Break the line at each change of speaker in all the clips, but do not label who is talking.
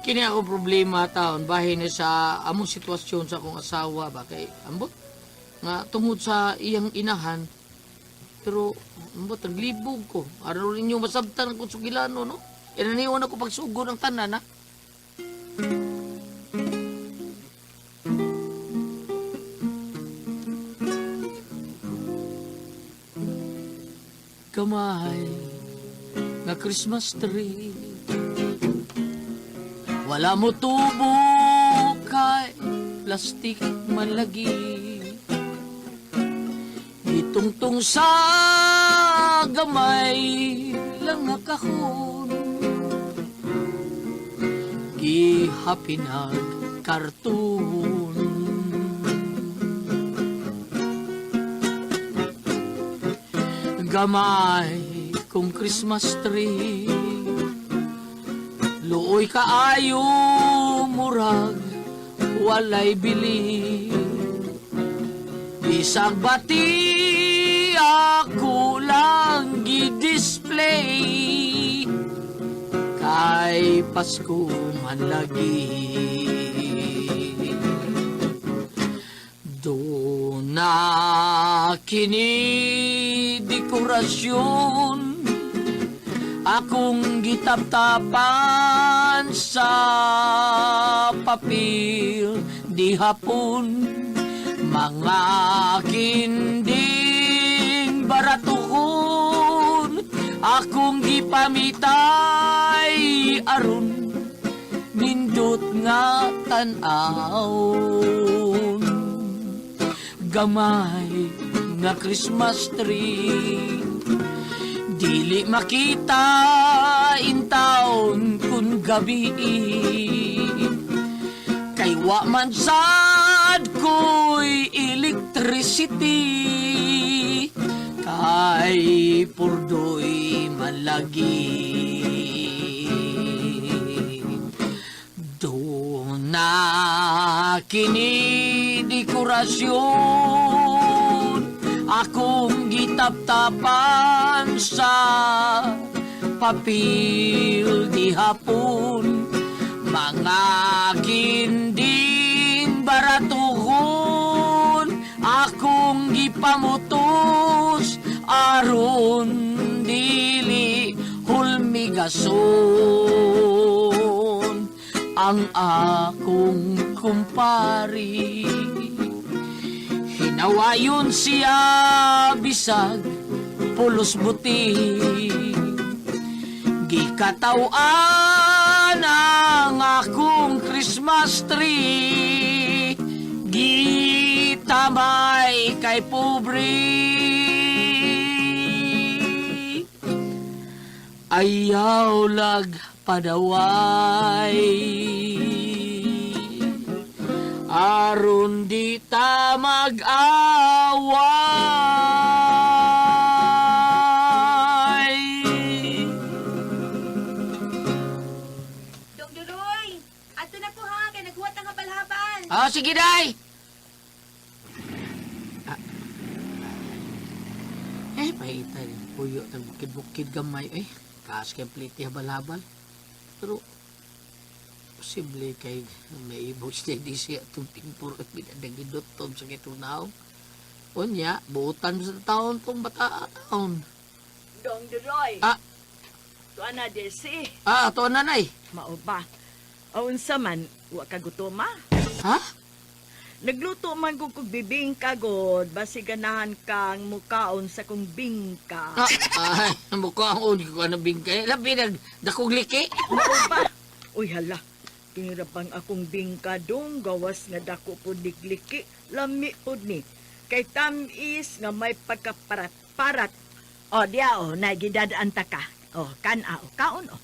Kini ako problema taon bahin na sa among sitwasyon sa akong asawa ba kay ambot nga tungod sa iyang inahan pero ambot naglibog ko aron ninyo masabtan ko sugilano no inaniwan ako pagsugo ng tanan ha. Kamay nga Christmas tree wala mo tubo kay plastik man lagi itungtong sa gamay lang nga kahon gihapinag karton gamay kong Christmas tree luoy kaayo murag walay bili bisag bati ako lang gi-display kay Pasko man lagi do na kini dekorasyon akong gitaptapan sa papel di hapon mga kinding baratuhon akong gipamitay aron nindot nga tan-awon gamay nga Christmas tree dili makita in taon kun gabi kay wa man sad ko'y electricity kay purdoy malagi do na kini dekorasyon akong gitaptapan sa papel di hapon mga kinding baratuhon akong gipamutos aron dili hulmigason ang akong kumpari hinawayon siya bisag pulos buti gikatawan ang akong Christmas tree gitamay kay pobre ayaw lag padaway aron di ta mag-away.
Dok Duroy, ato na po ha, kaya naghuwat ang kapalhaban.
Ah, sige, day! Pahita rin. Puyo, bukid-bukid gamay. Kaas kaya pliti habal-habal. Pero, posible kay may ibos na di siya itong timpur at binadagidot tom sa kitunaw. Unya, buutan sa taon tong bataon.
Dong Duroy.
Ah,
Tuan na Desi.
ito nanay.
Mao ba? Aun sa man, wa ka gutoma.
Ha?
Nagluto man kong bibingka god, basi ganahan kang mukaon sa kong bingka.
Ay, mukha ako, hindi ko na bingkay. Labi, dakong liki.
Mao ba? Uy hala, kinirabang akong bingka dong, gawas nga dako po digliki, lami po ni. Kay tamis nga may pagkaparat-parat. O, diya o, nagidadaan ta ka. O, kana o, kaon o.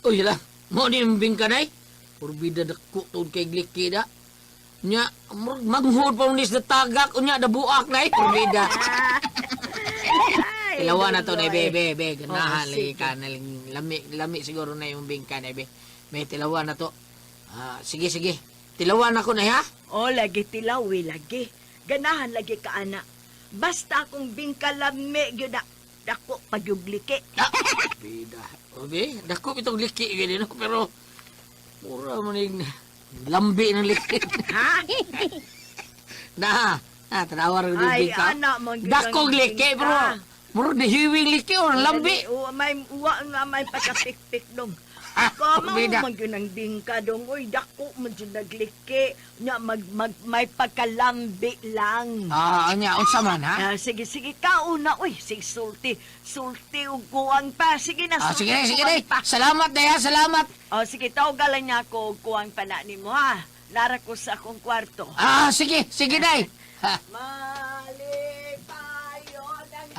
Uy, hala. Mo ni yung bingka na Purbida dako tuon kay gliki da. Nya, maghud pa unis na tagak. Unya, nabuak na Purbida. Ilawa na to na, be. Ganahan, lagi ka. Lami siguro na yung bingka na, be. May tilawan na to. Sige. Tilawan ako na, ha?
O, lagi tilawi, lagi. Ganahan lagi ka, ana. Basta akong bingkalami, yun na. Dako, pagyugliki.
Bida. Obe, dako itong liki gani no, pero mura man yung lambi ng liki.
Ha?
Tanawar ko
Ay,
din ka.
ana,
Dakong liki, bro. Mura na hiwing liki o lambi.
May uwa nga may pagkapik-pik dong. Ako
bida.
mo yun ang bingka dong. Uy, dako mo yun nagliki. Nya, may pagkalambi lang.
Anya, unsa man ha?
Sige, kauna. Uy, sige, sulti. Sulti, uguan pa. Sige na, sulti.
Sige
uguan
na. Salamat na ya, salamat.
Sige, tawagan niya ako uguan pa na ni mo, ha? Lara ko sa akong kwarto.
Sige na.
Mali tayo ng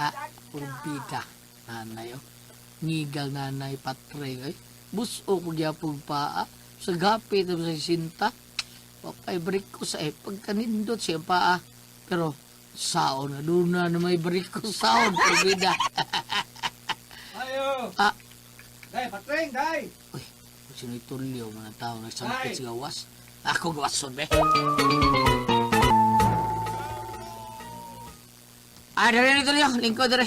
Urbida. Nanay, ngigal nanay patre, ay. Buso ko gyapong paa. Sa gapit sa sinta. Papay break ko sa pagkanindot siya paa. Pero, saon na doon na may break ko saon. Urbida.
Ayo. Dai, patring, dai.
Uy, sino itulyo mga tao nagsampit sa gawas? Ako gawason, be. Dari nito liyo. Lingko, dari.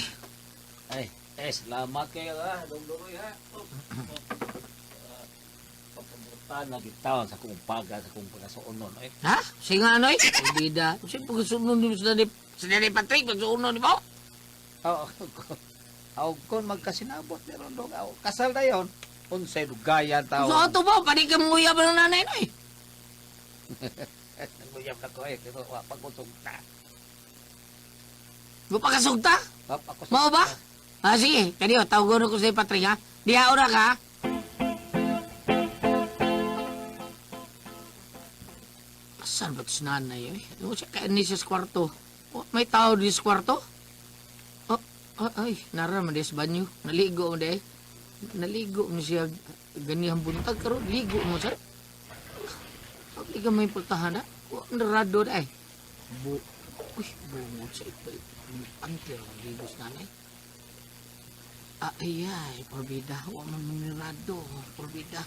Ay, salamat kayo ha. Dong-dongoy ha. Papunta na gitawan sa kong paga, sa kong pagkasuunon.
Ha? Sige nga, Noy. Urbida. Kasi pagkasunon mo sa Dani Patrick, pagkasunon mo?
Aw, kung magkasinabot meron dong. Kasal na yon. Unsay lugayan tao.
So, ito ba? Pwede ka muyab ng nanay, Noy.
Naguyab na ko pero pagkusugta.
Gupakasugta? Mao ba? Sige. Kaniyo, tawagon ko sa Patrick, ha? Diha na ka. Saan ba ito si nanay, eh? Ano siya kain siya sa kwarto? May tao di sa kwarto? Ay, naran man di sa banyo. Naligo mo di. Naligo mo siya ganihang buntag, pero ligo mo siya. Pagli ka may pultahan, ha? Narado na, eh. Uy, bungod siya ito. Antil ang ligo sa nanay. Ay, porbida. Huwag man manirado. Porbida.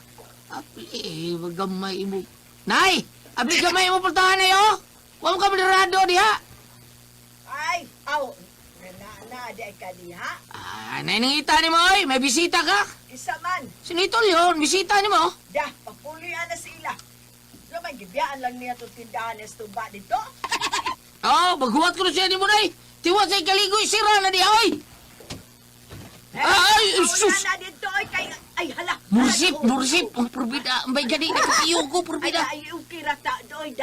Apli, magamay mo. Nay! Apli gamay mo pultahan na yo! Huwag ka manirado diha!
Ay, aw. Di ka diha.
Nay, nangita ni mo, oy. May bisita ka.
Isa man.
Sinitol yun. Bisita ni mo.
Dah, papulian na sila. Naman, gibiyaan lang niya itong tindahan na tuba dito.
Maghuwat ko na siya ni mo, nay. Tiwat sa ikaligoy, sira na diha, oy. Ay, sus!
na dito, ay, hala.
Mursip. Oh, porbida. May gani na katiyo ko, porbida.
Ay, ukirata, doy,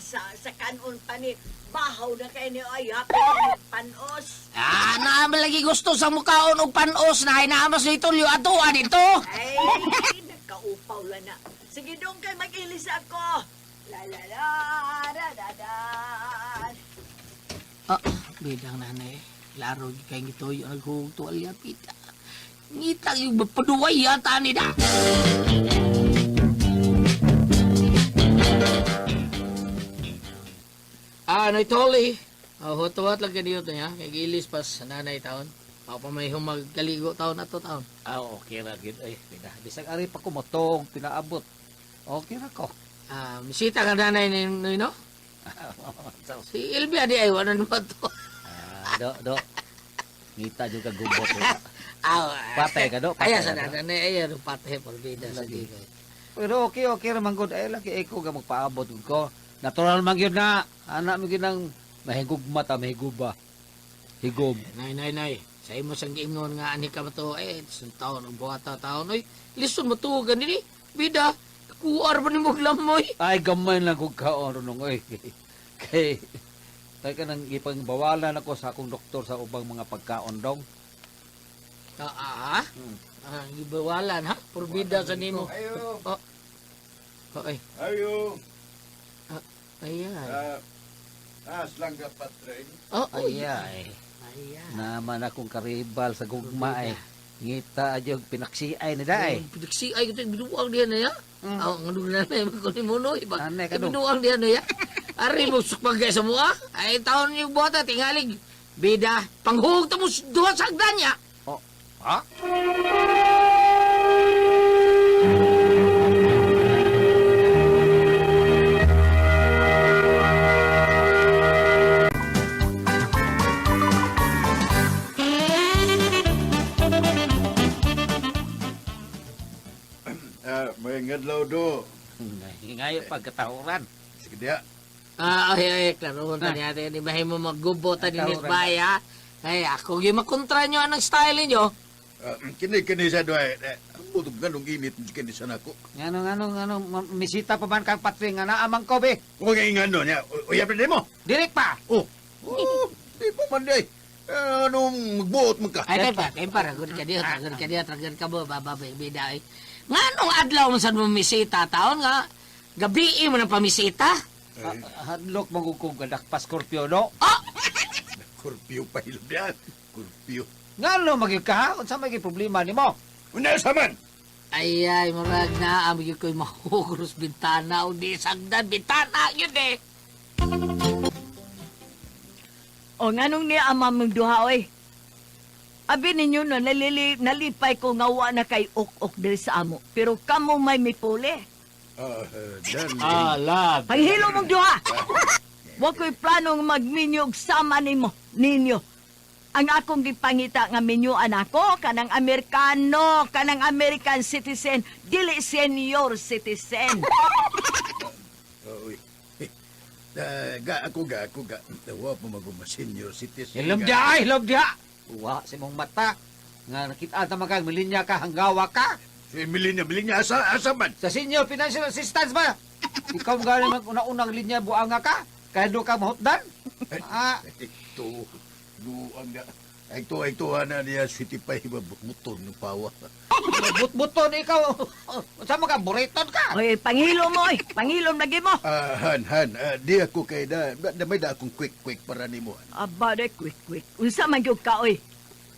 sa kanon pa ni, bahaw na kayo ni, ay, happy na panos.
Naman lagi gusto sa mukhaon o panos na hinamas na itulyo ato, dito.
Ay, nagkaupaw lang na. Sige, doon kayo mag-ilis ako. La,
Bidang nanay. Laro kay gitoy yung naghuhugto alya pita. Ngita yung paduway yata ni da. No'y toli. Hutuwat lang ganito niya. Kay gilis pas nanay taon. Papamayhong magkaligo taon na to taon.
Okay ra gid ay. Bisag ari pa ko motong pinaabot. Okay ra ko.
Misita ka nanay ni no? Si Ilbia di ay wala naman to.
Do. Ngita juga gumbot.
Patay
Patay ka, do? Patay
Kaya sa
ka, do?
nanay, ay patay porbida sa
Lagi.
gigay.
Pero okay ra man gud ay lagi ko ga magpaabot gud ko. Natural man gyud na ana mi ginang mahigugma ta mahiguba. Higom.
Nay. Sa imo sang giingon nga ani ka ba to sa taon ang buhata taon oy. Listen mo tugan dinhi. Bida, kuar ba nimo glamoy?
Ay gamay lang kog kaon nung oy. Kay tay ka nang ipangbawalan ako sa akong doktor sa ubang mga pagkaon dong.
Gibawalan ha? Porbida sa nimo.
Ayo.
Ay.
Ayo.
Ayan.
Lang ka patring.
Ay. Naman akong karibal sa gugma ay. Ngita adyog pinaksiay ni day.
Pinaksi ay ito binuang diyan na ya. Ang ano na na yung kulimuno iba.
Anay ka, dong.
Binuang diyan na ya. Ari mo sukpagay sa mua. Ay taon yung bota tingalig. Bida, panghug ta mo duha sa hagdan niya.
Ha? Hingayo pagkatahuran.
Sige dia.
Ay, klarohon ta niya. Di ba mo maggubotan ni
Tawran.
Baya? Ay, ako yung makontra nyo anong style ninyo.
Kini sa doy. Butog ganong init kini sa nako.
Ngano, misita pa man kang patring nga naamang ko, be.
Huwag nga ingano niya. Uya pa mo.
Direk pa.
Oh. Di pa man day. Anong magbuot mo ka?
Ay, kay pa, ragod ka ka mo, bababay, biday. Nga nung adlaw mo sa misita taon nga, gabi mo na pamisita.
Hadlok magugkong gadak pa Scorpio, no?
Kurpyo pa hilom yan. Kurpyo.
Ngano magig ka? Unsa may problema nimo?
Una sa man.
Ay, marag na, amig ko'y mahugros bintana, o di sagdan, bintana, yun eh.
O nganong ni ama mong duha oy. Abi ninyo no nalipay ko nga wa na kay ok diri sa amo. Pero kamo may mipuli.
Dan.
Lab.
Panghilo mong duha. Wa ko'y planong magminyog sama ninyo. Ang akong gipangita nga minyuan ako kanang Amerikano, kanang American citizen, dili senior citizen.
Uy. Ako ga. Wa pa maguma senior citizen.
Hilom dia. Uwa si mong mata. Nga nakita ta makag milinya ka hanggawa ka.
Milinya asa man.
Sa senior financial assistance ba? Ikaw galing mag-una-unang linya buanga ka. Kaya do ka mahutdan.
Ito. Luang na. Ito na niya sweetie pa ibabutmuton ng pawa.
But-buton ikaw. Sa mga buriton ka.
Oy, panghilo mo oy. Panghilom lagi mo.
Han. Di ako kay may da akong quick para nimo.
Aba de quick. Unsa man gyud ka oy?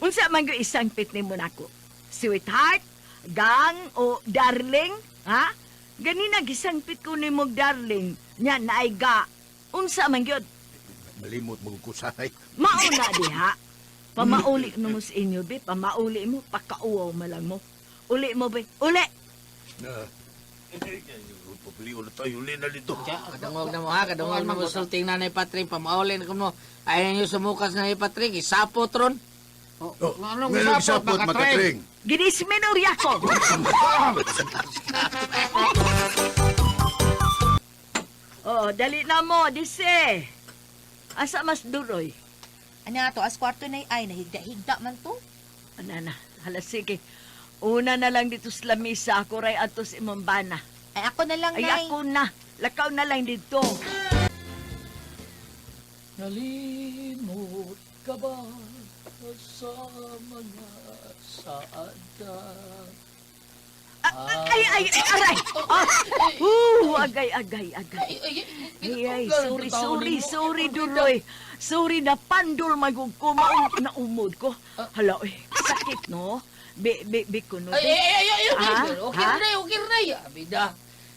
Unsa man gyud isang pit nimo nako? Sweetheart, gang o darling, ha? Ganina gisangpit ko nimo darling. Nya naay ga. Unsa man gyud?
Malimot magkusahay.
Mauna diha. Pamauli no mo sa inyo, be. Pamauli mo, pakauwaw malang mo. Uli mo, be. Uli!
Papili ulit tayo uli na dito.
Kadungog na mo ha, kadungog na mo sulting na ni Patrick, pamaulin ko mo. Ayaw nyo sumukas na ni Patrick, isapot ron.
Anong
Ngayon
sapot,
sapot,
makatring?
makatring.
Ginisminurya ko! Oh, dali na mo, dise. Asa mas duroy?
Ano nga to, as kwarto na ay, nahigda-higda man to.
Ana na, hala sige. Una na lang dito sa lamisa, ako ray ato si Mambana.
Ay, ako na lang,
Ay,
Nay.
ako na. Lakaw na lang dito.
Nalimot ka ba sa mga saada?
Ay, aray! Agay. Sorry, Duroy. Sorry na pandol magug ko, na umod ko. Hala, sakit, no? Bi ko, no?
Ay,
Ah?
okay
Ha?
na, abida.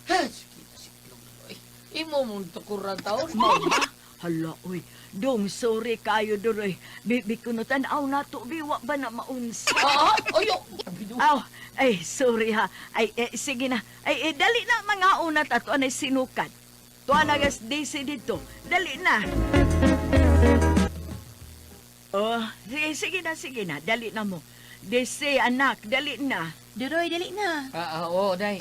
Kita si Klong, imo mong tukuran taon.
Mau ba? Hala, oy. Dong, sorry kayo, Duroy. Bi ko, no, tanaw na to, biwa ba na maunsa?
Ayo,
Aw, ay, sorry ha. Ay, sige na. Ay, dali na mga unat ato anay sinukat. Tuwa na gas DC dito. Dali na. Oh, sige na. Dali na mo. DC, anak, dali na.
Duroy, dali na.
oo, day.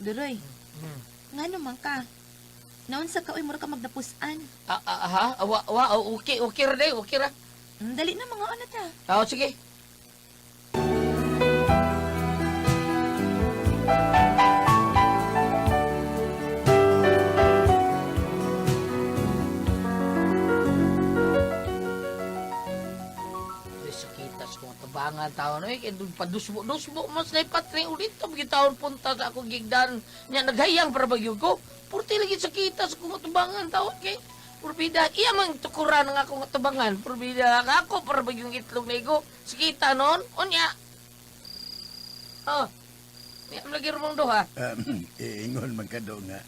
Duroy. Nga naman ka. Naon sa ka, mura ka magdapusan.
Okay ra day, okay ra.
Dali na mga anak ha.
Sige. Sakitas ko tabangan taon kay padusbo mas na Patrick ulit to gitawon punta sa ako gigdan nya naghayang para bagyo ko. Purti lagi sakitas ko tabangan taon kay Purbida, iya mang tukuran ng akong tabangan. Purbida, ako para bagyong itlog na igo. Sikita noon, unya. Niya lagi rumang doha.
Ingon man ka daw nga.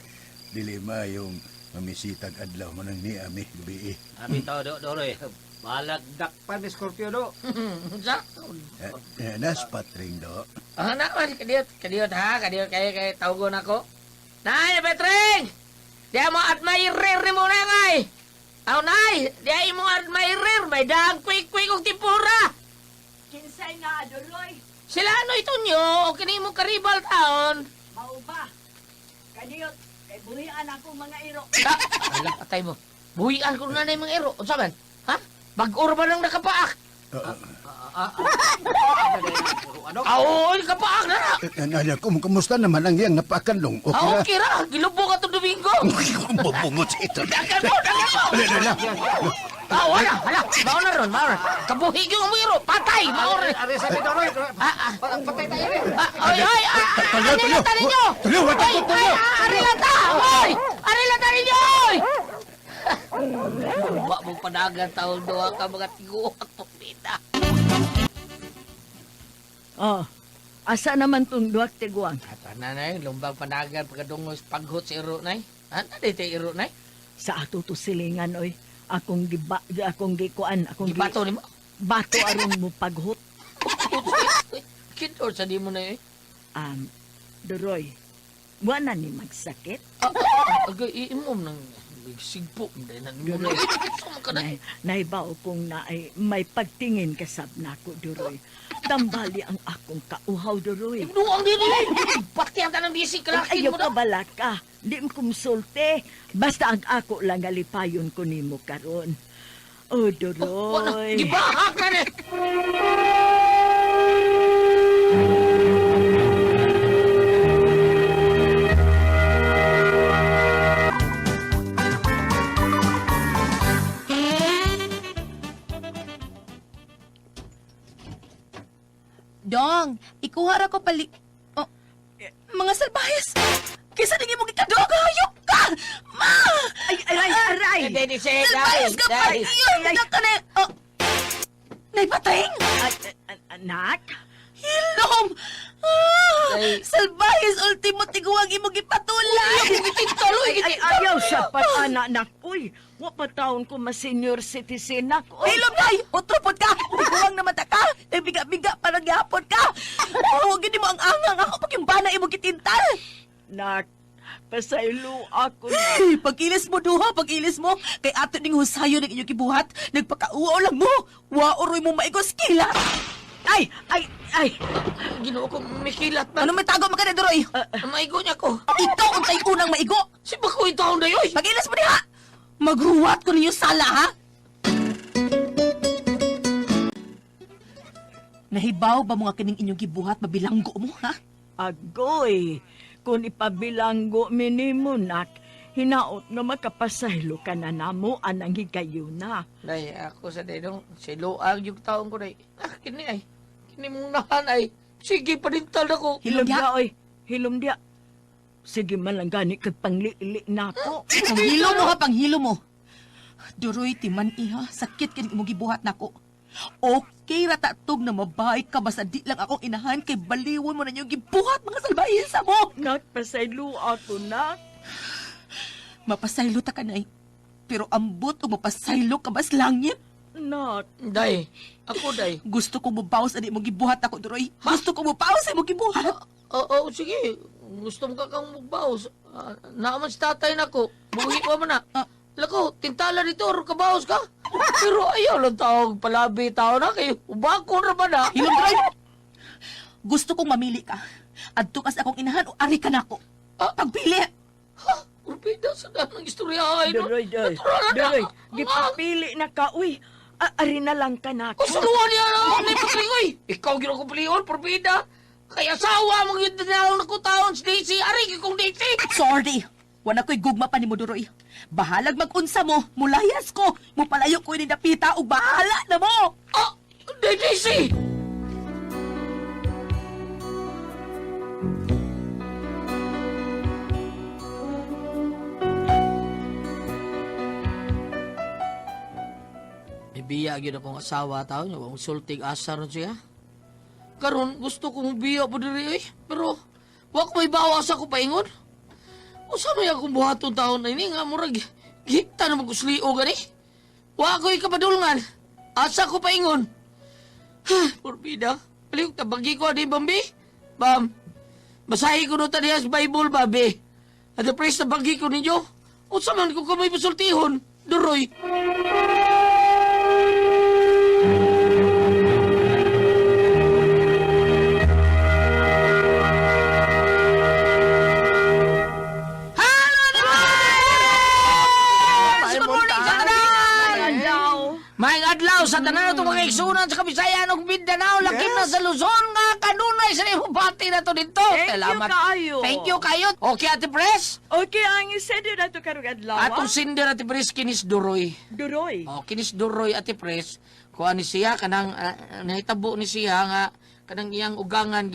Dilema yung mamisitag adlaw manang ni Ami gabi.
Abi tao Doroy. Balagdak pa ni Scorpio, do.
Sa?
Nas patring do.
Naman, kadiyot ha, kaya tawgon ako. Nay, Petring! Diya mo admirer ni mo na ngay! Aw, nay! Diya mo admirer, may daang quick-quick og tipura!
Kinsay nga, Duroy.
Sila ano ito nyo, o kini mo karibal taon?
Mao uba. Kaniyot, kay buhian ako mga iro.
Ala, atay mo. Buhian ko na na yung mga ero. Unsa man? Ha? Bag-or ba nang nakapaak? Ano? Oo, nakapaak na na.
Nanay, kumusta naman ang iyang napakanlong? Okay
Okay ra, gilubo ka itong Domingo.
Kung bubungot sa ito.
Dagan mo, dagan mo. Wala. Mauna ron. Kabuhig yung umiro. Patay, mauna.
Ari sa dito, Roy. Patay tayo rin.
Arilata ninyo! Arilata! Hoy! Arilata ninyo! Ba mong panagan taon doha ka mga tiguak pagpita.
Oh, asa naman tong duwak tiguang?
Nanay, lumbang panagan pagkadungos paghot sa iro, nay. Ano dito iro, nay?
Sa ato to silingan, oy. Akong gikuan,
Gibato ni mo?
bato aron mo paghot.
Kidor sa di mo na eh.
Doroy, wala ni magsakit?
Agay iimom ng sigpo. Hindi na mo na eh. Saan ka na?
Naibaw kong may pagtingin kasab nako, Doroy. Tambali ang akong kauhaw, Doroy.
Ibnuang din eh. Pati ang tanang bisig kalakin
Ayaw
mo na.
ka bala ka. Di mo kumsulte. Basta ang ako lang alipayon ko nimo karon. Oh, Doroy.
Gibahak na eh.
Dong, ikuha ra ko pali... Oh, mga salbayas! Kisa nang imong ikadog, hayop ka! Ma!
Aray!
Hindi,
Salbayas ka pa! Iyon! Nadak ka na! Oh! Naipating!
Anak?
Hilom! Salbayas! Ultimo tiguang imong ipatulay!
Ayaw siya pa, anak. Uy, wapataon ko ma-senior citizen ako.
Hilom, day! Utropod ka! Tiguang naman ta ka! Biga-biga para gyapon ka! Huwag mo ang angang ako pag yung bana imong kitintal!
Nak, pasaylo ako na.
Pag-ilis mo duha, pag-ilis mo. Kay ato ning husayo ng inyong kibuhat, nagpakauaw lang mo. Waoroy mo maigos kila.
Ay!
Ginoo ko mikilat na.
Ano may tago magkana, Doroy?
Maigo niya ko.
Ikaw ang tayo unang maigo.
Si Bakoy taon na yoy.
Pag-ilis mo diha. Maghuwat ko ninyo sala, ha? Nahibaw ba mga kining inyong gibuhat mabilanggo mo, ha?
Agoy, kung ipabilanggo minimo, nak, hinaot nga makapasaylo ka na namo anang higayo na.
Day, ako sa dedong, si Luang yung taon ko day. Kini ay. Kini mong nahan ay. Sige, panintal ako.
Hilom
dia,
dia.
oy. Hilom dia. Sige man lang gani kag pangliili na ako.
Panghilo mo, ha? Panghilo mo. Duroy, timan iha. Sakit kining imong gibuhat nako. Okay ra tatog na mabay ka basta di lang akong inahan kay baliwon mo na yung gibuhat mga salbayisa mo.
Nak, pasaylo ako, nak.
Mapasaylo ta ka na pero ambot o mapasaylo ka bas langit.
Nak,
Day, ako day.
Gusto ko mubawas ani imong gibuhat ako, Duroy. Gusto ko mubawas sa imong gibuhat.
Oo, sige. Gusto mo ka kang magbaos. Naaman si tatay na ko. Buhi pa mo na. Lako, tintala dito, or kabaos ka. Pero ayaw lang tawag palabi tao na kayo. Ubako na ba na?
Hilom, Duroy. Gusto kong mamili ka. Adto kas akong inahan o ari ka nako. Pagpili.
Ha? Urbida sa daan ng istorya ay no?
Doroy, Doroy, gipapili na ka, uy. Ari na lang ka na ako.
Kusuluhan niya na may patringoy. Ikaw gino ko piliyon, Urbida. Kaya asawa mong yun dinalaw na ko taon si Daisy. Ari kong Daisy.
Sorry. Wala ko'y gugma pa ni mo, Duroy. Bahalag mag-unsa mo. Mulayas ko. Mupalayo ko ni napita o bahala na mo.
Ah! Daisy! Biya gyud akong asawa taon niya, wang sultig asa ron siya. Karon gusto kong biya po diri pero wa ko may bawas ako paingon. Usa may akong buhaton taon na ini nga murag gita na magusliog gani. Wa ko ikapadulngan. Asa ko paingon. Porbida, palihog tabagi ko di Bambi. Bam. Basahi ko no tadiya sa Bible, babe. At the praise na bagi ko ninyo. Unsa man ko kamay pasultihon, Duroy. sa tanan itong mga igsunan sa Kabisayan ug Mindanao, lakim na sa Luzon nga kanunay sa imong bati na to dito.
Thank you kayo.
Thank you kayo. Okay, Ate Pres?
Okay, ang isendo na ito karong adlaw.
Atong sinder, Ate Pres, kinis Duroy.
Duroy.
Oh, kinis Duroy, Ate Pres, kuha ni siya, kanang nahitabo ni siya nga, kanang iyang ugangan,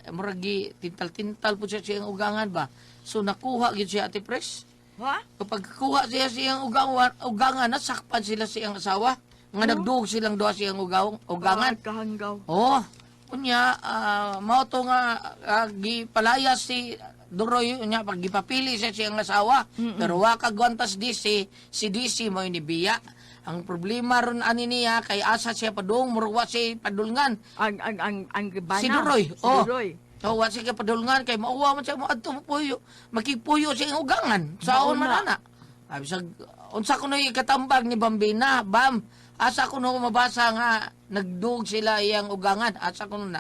murag tintal-tintal po siya siyang ugangan ba? So, nakuha gid siya, Ate Pres.
Ha?
Kapag kuha siya siyang ugangan, nasakpan sila siyang asawa. Nga nagduog silang doha siyang ugangan.
Kahanggaw.
Oo. Kunya, mao to nga gipalaya si Duroy nya pag gipapili siya siyang asawa. Pero wa kagwantas si DC mo inibiya. Ang problema ron ani niya kay asa siya padung murwa si padulngan.
Ang bana.
Si Duroy.
Si
Oh.
Duroy.
Wa siya padulngan kay mauwa man siya mo adto puyo. Makipuyo siya ang ugangan. Saon man
Mauna.
ana. Abi sa unsa kuno ikatambag ni Bambina, Bam. Asa kuno mabasa nga nagdug sila iyang ugangan. Asa kuno na.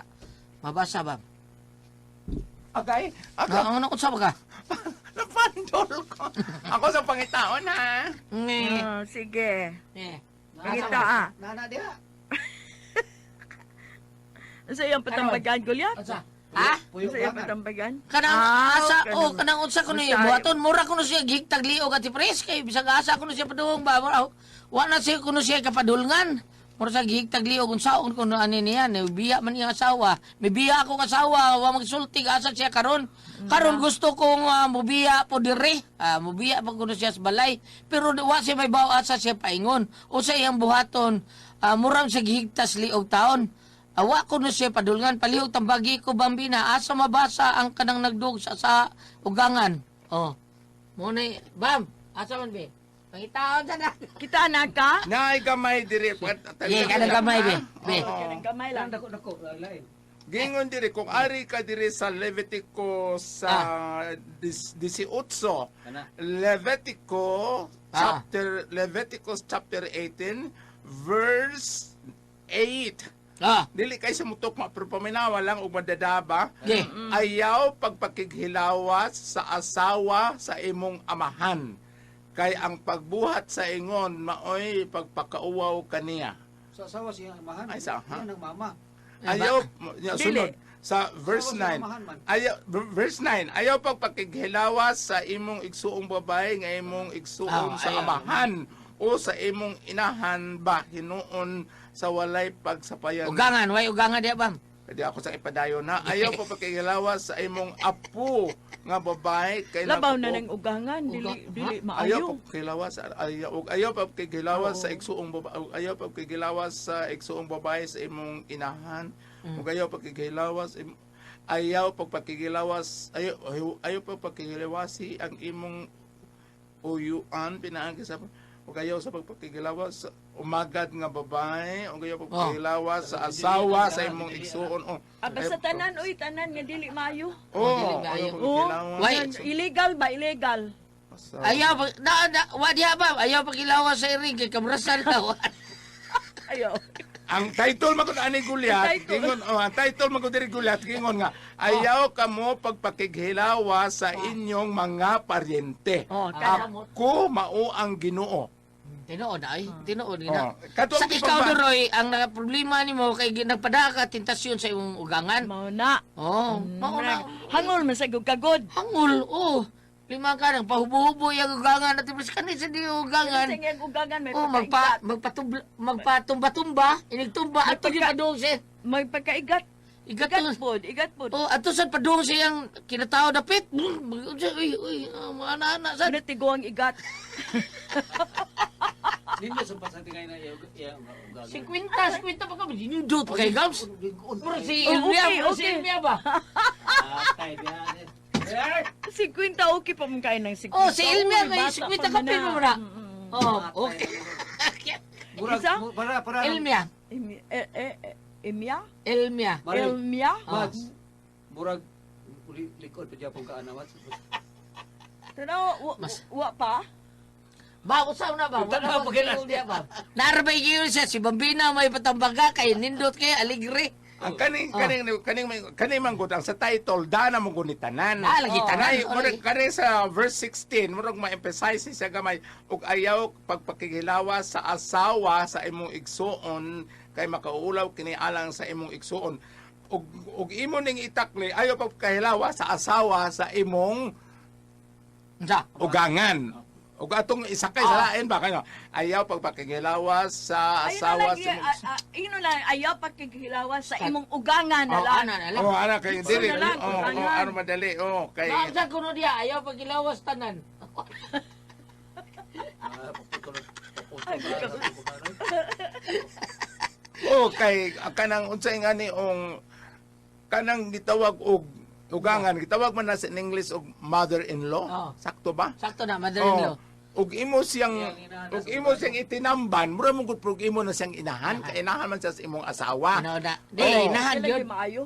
Mabasa ba?
Okay?
Ano unsa ba ka?
Napandol ko. Ako sa pangitaon, ha?
Nge.
Sige.
Nge.
Pangita
Nana diha.
Sa iyang patambagan, Goliath?
Unsa? Ha?
Puyo
Sa iyang
ugangan.
patambagan?
Kanang asa kanang unsa kuno
Unsa-
buhaton mura kuno siya gigtag liog at pres kay bisag asa kuno siya padung ba wa na siya kuno siya kapadulngan. Mura sa gigtag liog unsaon kuno ani niya biya man iyang asawa. May biya akong asawa wa magsulti asa siya karon. Karon gusto kong mubiya po dire. Mubiya pa kuno siya sa balay. Pero wa siya may baw asa siya paingon. O sa iyang buhaton murang sa gihigtas liog taon. Awa ko na siya padulngan, palihog tambagi ko Bambina, asa mabasa ang kanang nagdug sa ugangan. Oh. Muna, Bam, asa man be? Pangitaon sa na.
Kita anak ka?
Naay gamay diri.
Sige, kanang gamay be. Be.
Kanang gamay lang.
Dako lain.
Gingon diri kung ari ka diri sa Levitico sa 18.
Kana.
Leviticus chapter 18 verse 8. Dili kay sa mutok pero paminawa lang og madadaba.
Ge.
Ayaw pagpakighilawas sa asawa sa imong amahan. Kay ang pagbuhat sa ingon maoy pagpakauwaw kaniya.
Sa asawa siya amahan.
Ay, sa-
Yan ang mama.
Ayaw sunod
Dili.
sa verse
Asawa sa
9.
amahan man.
Verse 9, ayaw pagpakighilawas sa imong igsuong babae nga imong igsuong sa
ayaw.
amahan o sa imong inahan ba hinuon sa walay pagsapayan.
Ugangan, way ugangan diya, Bam.
Pwede ako sa ipadayon na ayaw pagpakighilawas sa imong apo nga babae kay
Labaw na
nakupo-
ng ugangan. Dili
Ayaw
maayo.
pagkilawas ayaw pagkilawas sa igsuong babae ayaw pagkilawas sa igsuong babae sa imong inahan ug ayaw pagkilawas ayaw pagpakigilawas ayaw pagpakigilawasi ang imong uyuan pinaagi sa ug ayaw sa pagpakigilawas sa umagad nga babae ug ayaw pagpakigilawas sa asawa sa imong igsuon
Basta tanan, uy, tanan nga dili maayo.
oh
Dili
ayaw
Oh,
pagkilawas
Why?
illegal ba? Illegal.
Ayaw, wa diya, Bam. Ayaw pakilawas sa iring, kay kabrasan na.
Ayaw.
ang title magud ani Gulyat
Ang title.
gingon ang title magud diri Gulyat gingon nga ayaw kamo pagpakighilawa sa inyong mga paryente.
Oh, kaya
Ako mao ang Ginoo.
Tinuod ay, tinuod gina.
Katong
Sa ikaw, Duroy, ang problema nimo kay nagpadaka tentasyon sa imong ugangan.
mao na.
Oh, mauna.
Hangol man sa kagod.
Hangul, oh. Lima ka nang pahubo-hubo yung ugangan at tipos ka sa di ugangan.
Kasi ang ugangan may
Oh, magpatumba-tumba, inigtumba, ato yung padung siya.
may pagkaigat.
Igat
Igat pod.
Oh, ato sa padung siyang kinatao dapit. Uy, ana-ana sa.
Pinatigo ang igat.
Ninyo sa pasatingay na iya ugagan.
50 pa kami, dinudot pa kay Gams. Pero si
Oh,
Ilmia,
okay,
pero si
okay.
Ilmia ba?
Atay diha.
50 okay pa man kayo ng 50.
Oh, si Ilmia, may
bata
50
pa
ka
man
pin mo na. Oh, okay.
Murag
Isa?
para
Ilmia,
Emia?
Ilmia.
Mari.
Elmia?
Mads. Murag likod pa diya pong kaanawat.
Tanaw, wa pa?
Ba, usaw na ba?
Tanaw,
Wala ba
pagkilas.
kayo diya ba? Narabay kayo siya, si Bambina may patambaga, kay Nindot kay Aligre.
Ang kaning manggod ang sa title dana mo gunitanan.
Lagi tanan.
Kanay murag kani sa verse 16 murag ma-emphasize siya gamay ug ayaw pagpakigilawas sa asawa sa imong igsuon kay makauulaw kini alang sa imong igsuon. Ug imo ning itakli ayaw pagpakigilawas sa asawa sa imong
Sa.
ugangan. Ug atong isakay sa lain ba kano ayaw pagpakigilawas sa asawa sa imong
ayaw pagkikilawas sa imong ugangan na
Oh,
lang.
ana na lang.
Oh, ana kay
Gusto
dili.
na lang,
Oh,
ugangan.
ano madali. Oh, kay
Maamsa ko no diya, ayaw pagilawas tanan.
oh, kay kanang unsay nga ni kanang gitawag og ugangan, gitawag man na sa English og mother-in-law.
Oh.
Sakto ba?
Sakto na, mother-in-law.
Ug imo siyang itinamban, mura mo gud ug imo na siyang inahan, kay inahan man siya sa imong asawa.
Ano na?
Oh.
Dili, nahan
Dili
yun.
maayo.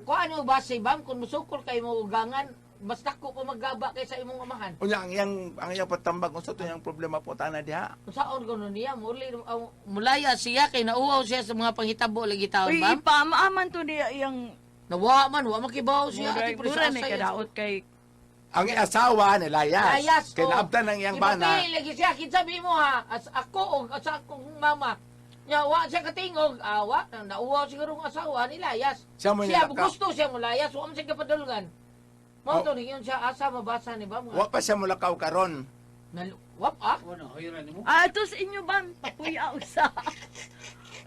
Kung ano ba si Bam, kung musukol kay mo ugangan, basta ko pa maggaba kay sa imong amahan.
Unya ang iyang patambag unsa to yang problema po tana diha.
Kung saan ko niya, mulaya siya, kay nauwaw siya sa mga panghitabo lagi taon,
Uy,
Bam.
ipamaaman to niya iyang
Nawa man, wa makibaw siya. Ati
mura ni
presasa
kadaot kay
Ang asawa ni Layas.
Layas,
Kay
oh.
naabtan ng iyang bana.
Ipapili lagi siya, kinsabi mo ha, as ako o sa akong mama. Nya, wa siya katingog, wa, nauwaw siguro ang asawa ni Layas.
Siya mo
Siya,
nilakaw.
gusto siya mo Layas, wa man siya kapadulungan. Mo
Oh.
to ni yun siya asa mabasa ni Bam.
Wa pa siya mulakaw karon.
Wap ah.
ato sa inyo ban papuya usa.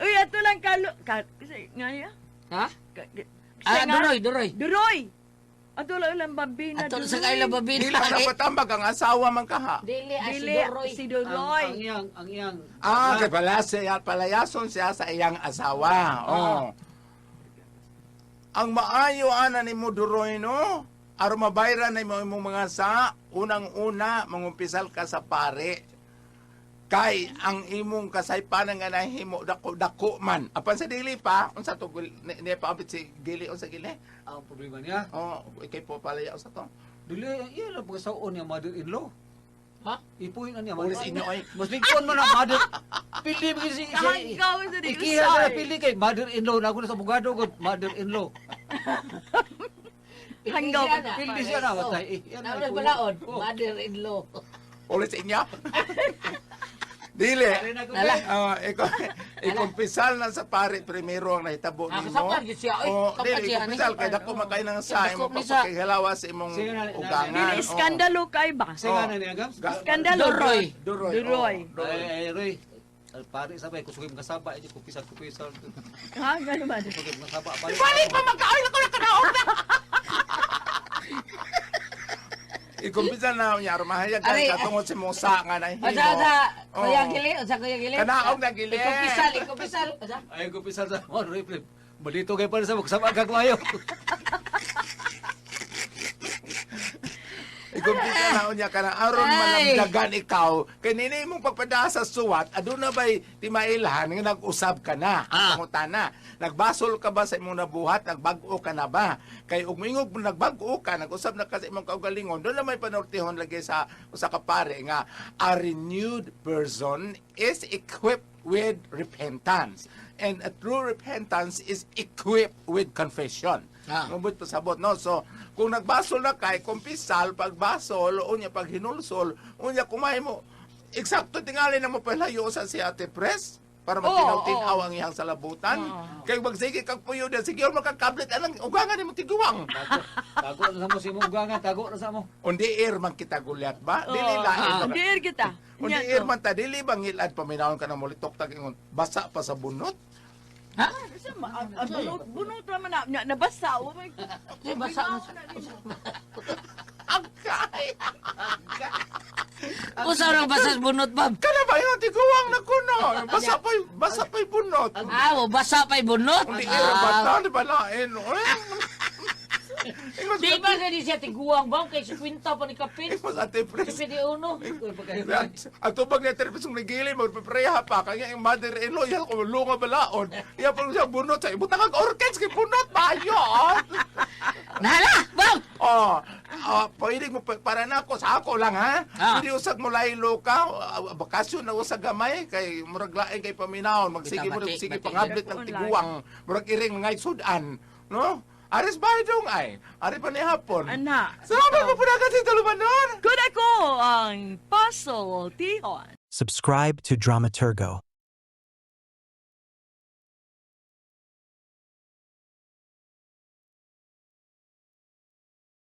Uy, ato lang kasi nga ya.
Ha?
Kasi
Ah,
nga-
Duroy.
Duroy. Ato lang bambina.
Ato
Duroy.
sa kaila babin.
Dili ka napatambag ang asawa man kaha.
Dili, si
Dili,
Duroy.
si Duroy.
Ang iyang
Kay palayason siya sa iyang asawa. Oh. Ang maayo ana nimo Duroy no. Aron mabayran na imong mga sa unang-una mangumpisal ka sa pare. Kay ang imong kasaypanan nga nahimo dako man. Apan sa dili pa unsa to ni paambit si dili unsa gili?
ang problema niya.
Oh, ikay po palaya sa to.
Dili iya lang pagsaon niya mother-in-law.
Ha?
Ipuin na niya
Ulis inyo ay
Mas bigton man ang mother. Pili mo kasi
Kahanggaw sa di
Ikiha na
usay.
pili kay mother-in-law na ako na sa abogado gud mother-in-law.
Hanggaw
Pili
pa.
Pili siya na matay. Yan
Naulas balaod,
Oh.
mother-in-law.
ulis inyo. Dili.
Nala.
Ikumpisal na sa pare primero ang nahitabo
Ah,
nimo.
kasapad yun siya. Ay,
Oh,
kapag
dili
siya,
kumpisal
ano?
kay dako makay nang sa
Dako
imong
ni sa-
pagkakihalawa sa imong
Sige na,
ugangan.
Dili iskandalo kay ba?
Sige nga na niya gams.
Iskandalo.
Duroy.
Duroy.
Duroy.
Ay Roy. Pare sabay kusugim nga saba ito kupisal.
Ha, gano ba?
Kusugim nga saba pare.
Balik pa magkaoy na ko na kanaog na!
Ikumpisal na niya rumahayag
Ari,
ka tungod sa imong sa nga nahimo.
Sa kuya
Oh.
gili, sa kuya gili.
Kanaog na gili.
Ikupisal. Asa?
Ay kupisal sa mo Roy flip. Balito kay pare sa magsaba kag mayo.
Ikumpisa na unya ka na aron
Ay.
manamdagan ikaw kay nini imong pagpada sa suwat aduna bay timailhan nga nag-usab ka na ang pangutana nagbasol ka ba sa imong nabuhat nagbag-o ka na ba kay ug mingog mo nagbag-o ka nag-usab na ka sa imong kaugalingon doon na may panortihon lagi sa usa ka pare nga a renewed person is equipped with repentance and a true repentance is equipped with confession. Mabot pasabot no. So kung nagbasol na kay kumpisal pagbasol unya pag hinulsol unya kumay mo eksakto tingali na mo palayo sa si Ate Pres para magtinaw-tinaw ang iyang salabutan. Kay magsige kag puyo na sige makakablit anang ugangan nimo tiguwang.
Tago na sa mo si mo ugangan, tago na sa mo.
Undi man kita gulyat ba? Dili lain.
Dear kita.
Undi man ta dili bangilad paminawon ka na mulitok tag ingon basa pa sa bunot.
Bunot naman na nabasa. Oh my God.
Di basa na sa...
Agkay.
Usa orang basa sa bunot, Bam.
Kana ba yung tiguwang na kuno? Basa pa'y bunot.
Ah, basa pa'y bunot.
Undi ba ta di ba lain?
Di ba gani siya tiguang ba? Kay 50 pa ni Kapin.
Mas ate pres.
Kasi di uno.
Ang tubag niya terpis ng nagili, magpapreha pa. Kaya yung mother-in-law, yan kung lunga balaon. Iya pa siya bunot sa ibutang ang orchids kay bunot tayo.
Nala! Bang!
Pwede mo para na ako sa ako lang ha. Pwede usag mo laylo ka, bakasyon na usag gamay kay murag laing kay paminawon, magsige mo
Bati,
sige
bati.
pangablit ng tiguang, murag iring ngay sudan, no? Aris baydong ay, ari pa ni hapon.
Ana.
Salamat mo po na kasi talumanon.
Good ako ang puzzle, tihon.
Subscribe to Dramaturgo.